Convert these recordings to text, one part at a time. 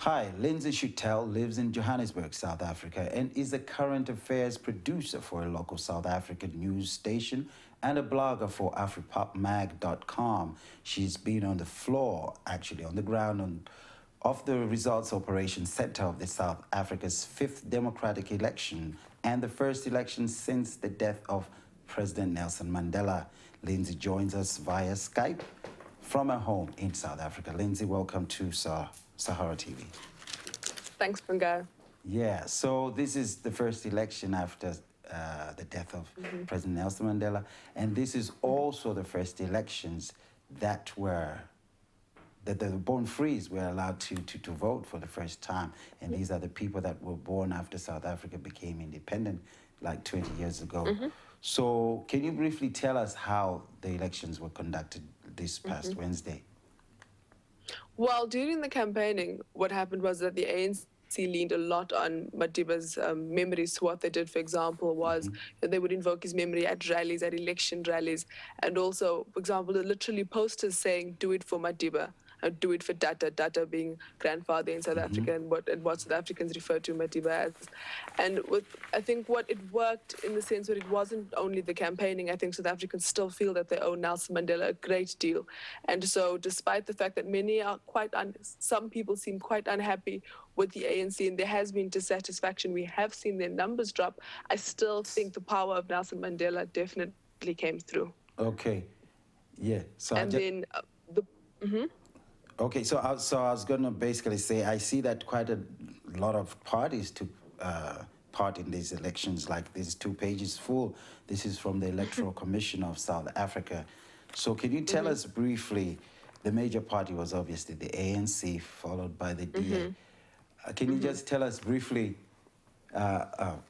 Hi, Lynsey Chutel lives in Johannesburg, South Africa, and is a current affairs producer for a local South African news station and a blogger for AfriPopMag.com. She's been on the floor, actually on the ground, of the Results Operations Center of the South Africa's fifth democratic election and the first election since the death of President Nelson Mandela. Lynsey joins us via Skype from her home in South Africa. Lynsey, welcome to Sahara TV. Thanks, Punga. Yeah, so this is the first election after the death of President Nelson Mandela, and this is also the first elections that the born frees were allowed to vote for the first time, and these are the people that were born after South Africa became independent, like 20 years ago. So can you briefly tell us how the elections were conducted this past Wednesday? Well, during the campaigning, what happened was that the ANC leaned a lot on Madiba's memories. So what they did, for example, was they would invoke his memory at rallies, at election rallies, and also, for example, literally posters saying, "Do it for Madiba." Do it for Data being grandfather in South Africa, and what South Africans refer to Madiba as. And I think what it worked in the sense that it wasn't only the campaigning. I think South Africans still feel that they owe Nelson Mandela a great deal. And so despite the fact that many are some people seem quite unhappy with the ANC and there has been dissatisfaction, we have seen their numbers drop, I still think the power of Nelson Mandela definitely came through. Okay, yeah. So Okay, so I was going to basically say, I see that quite a lot of parties took part in these elections, like these 2 pages full. This is from the Electoral Commission of South Africa. So can you tell us briefly, the major party was obviously the ANC, followed by the DA. Can you just tell us briefly, how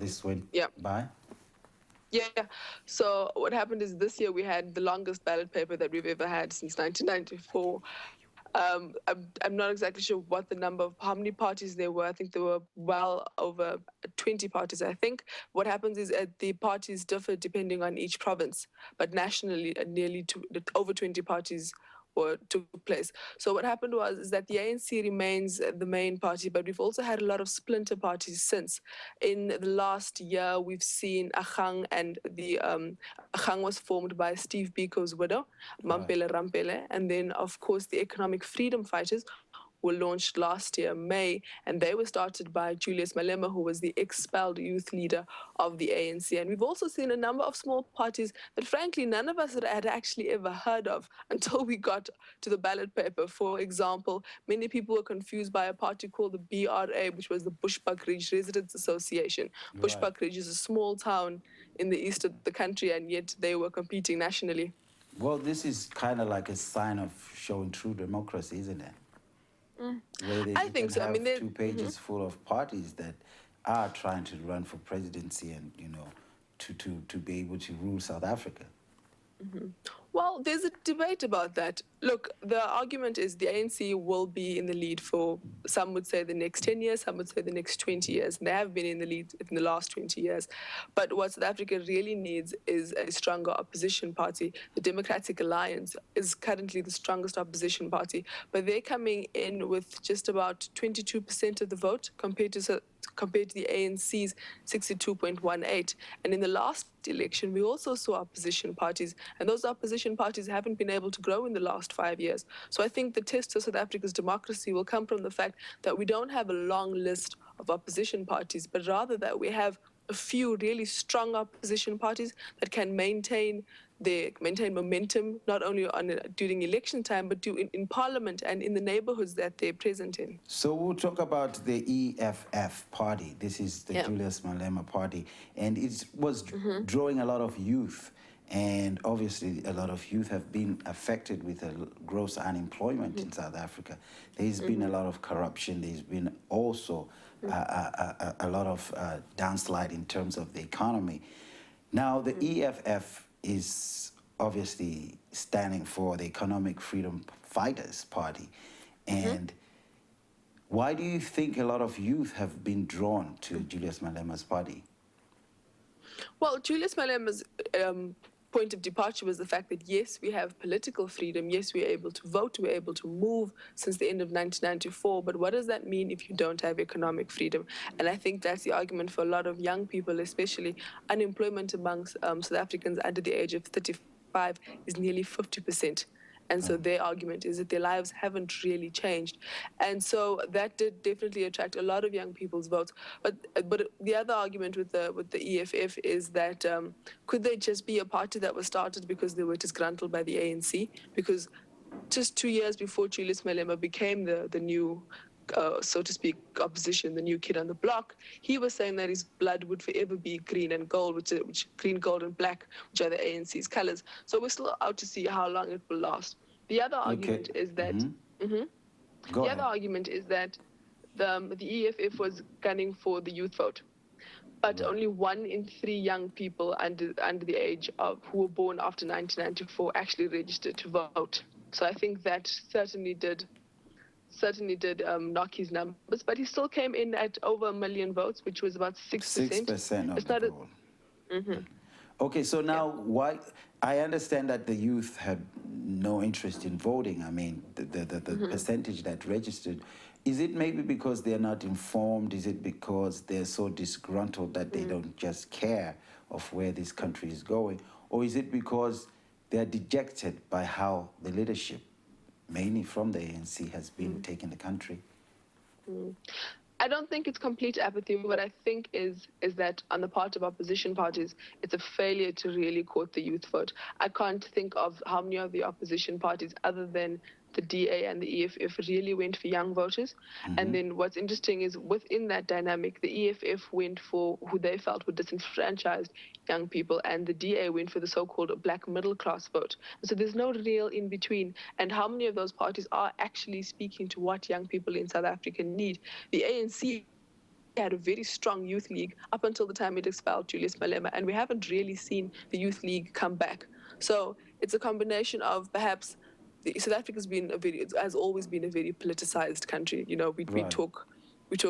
this went by? Yeah. So what happened is this year we had the longest ballot paper that we've ever had since 1994. I'm not exactly sure what the number of how many parties there were. I think there were well over 20 parties. I think what happens is the parties differ depending on each province, but nationally, over 20 parties took place. So what happened was that the ANC remains the main party, but we've also had a lot of splinter parties since. In the last year, we've seen Agang, and the Agang was formed by Steve Biko's widow, Mampela Rampele, and then of course the Economic Freedom Fighters were launched last year, May, and they were started by Julius Malema, who was the expelled youth leader of the ANC. And we've also seen a number of small parties that, frankly, none of us had actually ever heard of until we got to the ballot paper. For example, many people were confused by a party called the BRA, which was the Bushbuckridge Residents Association. Bushbuckridge is a small town in the east of the country, and yet they were competing nationally. Well, this is kind of like a sign of showing true democracy, isn't it? I think so. I mean, 2 pages full of parties that are trying to run for presidency and, to be able to rule South Africa. Well, there's a debate about that. Look, the argument is the ANC will be in the lead for, some would say, the next 10 years, some would say the next 20 years. And they have been in the lead in the last 20 years. But what South Africa really needs is a stronger opposition party. The Democratic Alliance is currently the strongest opposition party, but they're coming in with just about 22% of the vote compared to the ANC's 62.18. And in the last election, we also saw opposition parties, and those opposition parties haven't been able to grow in the last 5 years. So I think the test of South Africa's democracy will come from the fact that we don't have a long list of opposition parties, but rather that we have a few really strong opposition parties that can maintain momentum, not only during election time, but in parliament and in the neighborhoods that they're present in. So we'll talk about the EFF party. This is the Julius Malema party, and it was drawing a lot of youth. And obviously, a lot of youth have been affected with a gross unemployment in South Africa. There's been a lot of corruption. There's been also a lot of downslide in terms of the economy. Now, the EFF is obviously standing for the Economic Freedom Fighters Party. And why do you think a lot of youth have been drawn to Julius Malema's party? Well, Julius Malema's point of departure was the fact that, yes, we have political freedom. Yes, we're able to vote. We're able to move since the end of 1994. But what does that mean if you don't have economic freedom? And I think that's the argument for a lot of young people, especially unemployment amongst South Africans under the age of 35 is nearly 50%. And so their argument is that their lives haven't really changed. And so that did definitely attract a lot of young people's votes. But the other argument with the EFF is that could they just be a party that was started because they were disgruntled by the ANC? Because just 2 years before Julius Malema became the new, so to speak, opposition, the new kid on the block, he was saying that his blood would forever be green and gold, which green, gold, and black, which are the ANC's colors. So we're still out to see how long it will last. The other argument is that other argument is that the EFF was gunning for the youth vote, but only 1 in 3 young people under the age of who were born after 1994 actually registered to vote. So I think that certainly did knock his numbers, but he still came in at over 1 million votes, which was about 6%. 6% of the vote. Okay, so now why? I understand that the youth had no interest in voting. I mean, the percentage that registered. Is it maybe because they're not informed? Is it because they're so disgruntled that they don't just care of where this country is going? Or is it because they're dejected by how the leadership, mainly from the ANC, has been taking the country? I don't think it's complete apathy. What I think is that on the part of opposition parties, it's a failure to really court the youth vote. I can't think of how many of the opposition parties, other than the DA and the EFF, really went for young voters. And then what's interesting is within that dynamic, the EFF went for who they felt were disenfranchised young people, and the DA went for the so-called black middle class vote. So there's no real in between. And how many of those parties are actually speaking to what young people in South Africa need? The ANC had a very strong youth league up until the time it expelled Julius Malema, and we haven't really seen the youth league come back. So it's a combination of perhaps South Africa's has always been a very politicized country. You know, we talk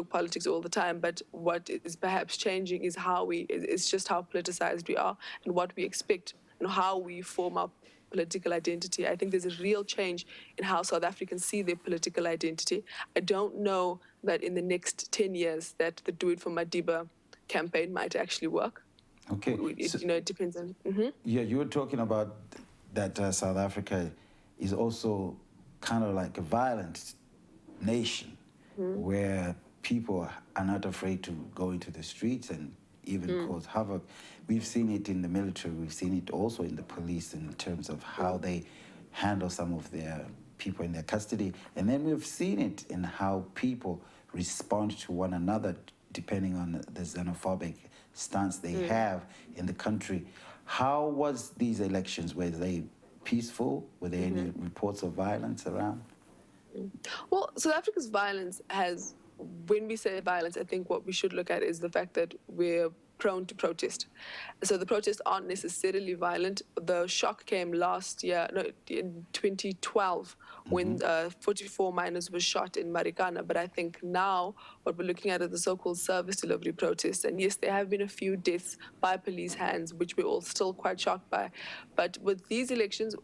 politics all the time, but what is perhaps changing is it's just how politicized we are and what we expect and how we form our political identity. I think there's a real change in how South Africans see their political identity. I don't know that in the next 10 years that the Do It for Madiba campaign might actually work. Okay. It depends on... Yeah, you were talking about that South Africa is also kind of like a violent nation where people are not afraid to go into the streets and even cause havoc. We've seen it in the military. We've seen it also in the police in terms of how they handle some of their people in their custody. And then we've seen it in how people respond to one another depending on the xenophobic stance they have in the country. How was these elections? Were they peaceful? Were there any reports of violence around? Well, South Africa's violence when we say violence, I think what we should look at is the fact that we're prone to protest. So the protests aren't necessarily violent. The shock came in 2012, when 44 miners were shot in Marikana. But I think now what we're looking at are the so-called service delivery protests. And yes, there have been a few deaths by police hands, which we're all still quite shocked by. But with these elections,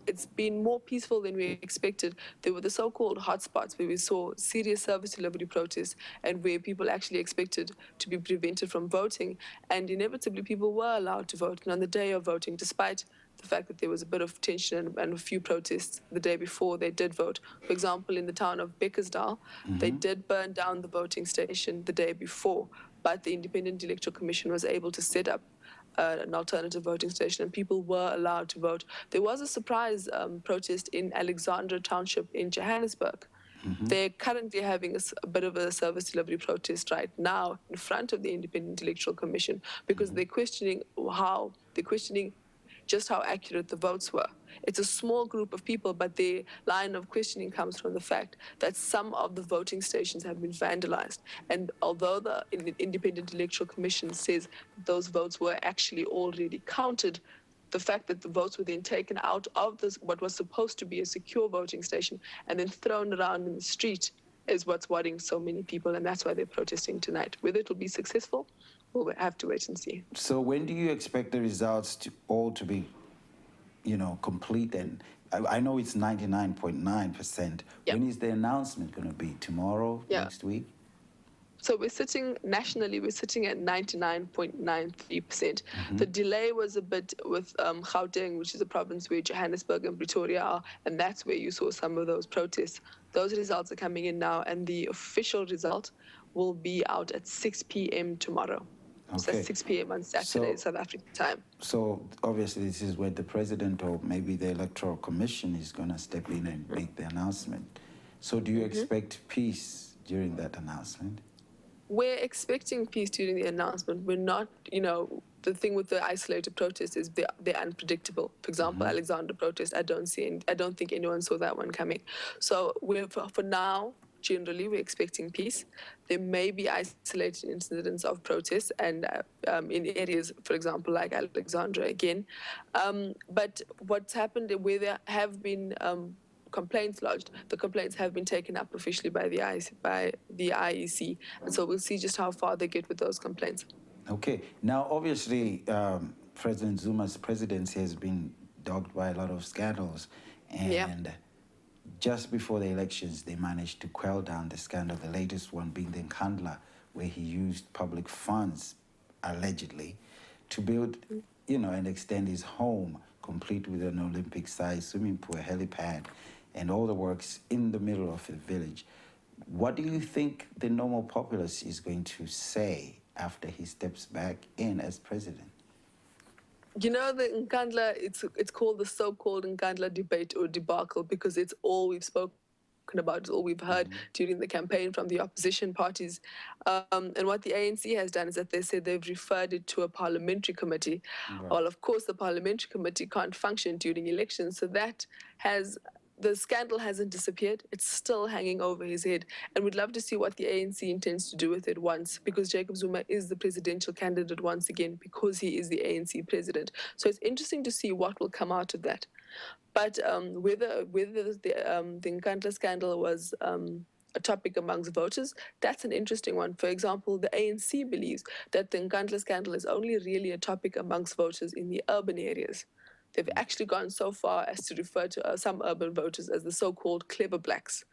it's been more peaceful than we expected. There were the so-called hotspots where we saw serious service delivery protests and where people actually expected to be prevented from voting. And inevitably, people were allowed to vote. And on the day of voting, despite the fact that there was a bit of tension and a few protests the day before they did vote. For example, in the town of Bekkersdal, they did burn down the voting station the day before, but the Independent Electoral Commission was able to set up an alternative voting station, and people were allowed to vote. There was a surprise protest in Alexandra Township in Johannesburg. They're currently having a bit of a service delivery protest right now in front of the Independent Electoral Commission because they're questioning just how accurate the votes were. It's a small group of people, but their line of questioning comes from the fact that some of the voting stations have been vandalized. And although the Independent Electoral Commission says that those votes were actually already counted, the fact that the votes were then taken out of what was supposed to be a secure voting station and then thrown around in the street is what's worrying so many people, and that's why they're protesting tonight. Whether it will be successful, we'll have to wait and see. So when do you expect the results to be, complete? And I know it's 99.9%. Yeah. When is the announcement going to be? Tomorrow? Yeah. Next week? So we're sitting nationally, we're sitting at 99.93%. The delay was a bit with Gauteng, which is a province where Johannesburg and Pretoria are, and that's where you saw some of those protests. Those results are coming in now, and the official result will be out at 6 p.m. tomorrow. So Okay. that's 6 p.m. on Saturday, South African time. So obviously this is where the president or maybe the electoral commission is going to step in and make the announcement. So do you expect peace during that announcement? We're expecting peace during the announcement. We're not, the thing with the isolated protests is they're unpredictable. For example, Alexander protest, I don't think anyone saw that one coming. So for now, generally, we're expecting peace. There may be isolated incidents of protests and in areas, for example, like Alexandra again. But what's happened where there have been complaints lodged, the complaints have been taken up officially by the IEC, and so we'll see just how far they get with those complaints. Okay. Now, obviously, President Zuma's presidency has been dogged by a lot of scandals, and just before the elections, they managed to quell down the scandal. The latest one being the Nkandla, where he used public funds, allegedly, to build, and extend his home, complete with an Olympic-sized swimming pool, a helipad, and all the works in the middle of the village. What do you think the normal populace is going to say after he steps back in as president? The Nkandla, it's called the so-called Nkandla debate or debacle because it's all we've spoken about, it's all we've heard during the campaign from the opposition parties. And what the ANC has done is that they said they've referred it to a parliamentary committee. Right. Well, of course, the parliamentary committee can't function during elections, so the scandal hasn't disappeared. It's still hanging over his head. And we'd love to see what the ANC intends to do with it because Jacob Zuma is the presidential candidate once again because he is the ANC president. So it's interesting to see what will come out of that. But whether the Nkandla scandal was a topic amongst voters, that's an interesting one. For example, the ANC believes that the Nkandla scandal is only really a topic amongst voters in the urban areas. They've actually gone so far as to refer to some urban voters as the so-called clever blacks,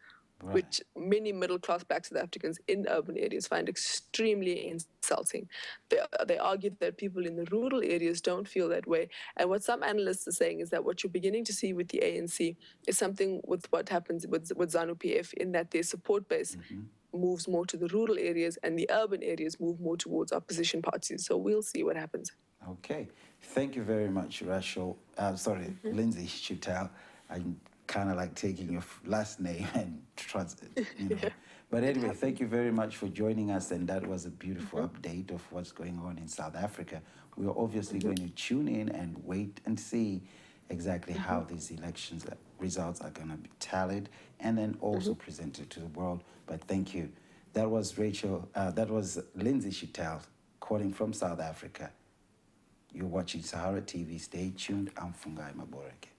right, which many middle-class black South Africans in urban areas find extremely insulting. They argue that people in the rural areas don't feel that way. And what some analysts are saying is that what you're beginning to see with the ANC is something with what happens with ZANU-PF, in that their support base moves more to the rural areas and the urban areas move more towards opposition parties. So we'll see what happens. Okay. Thank you very much, Lynsey Chutel. I'm kind of like taking your last name and But anyway, thank you very much for joining us, and that was a beautiful update of what's going on in South Africa. We are obviously going to tune in and wait and see exactly how these elections results are going to be tallied and then also presented to the world. But thank you. That was Lynsey Chutel calling from South Africa. You're watching SaharaTV. Stay tuned. I'm Fungai Maboreke.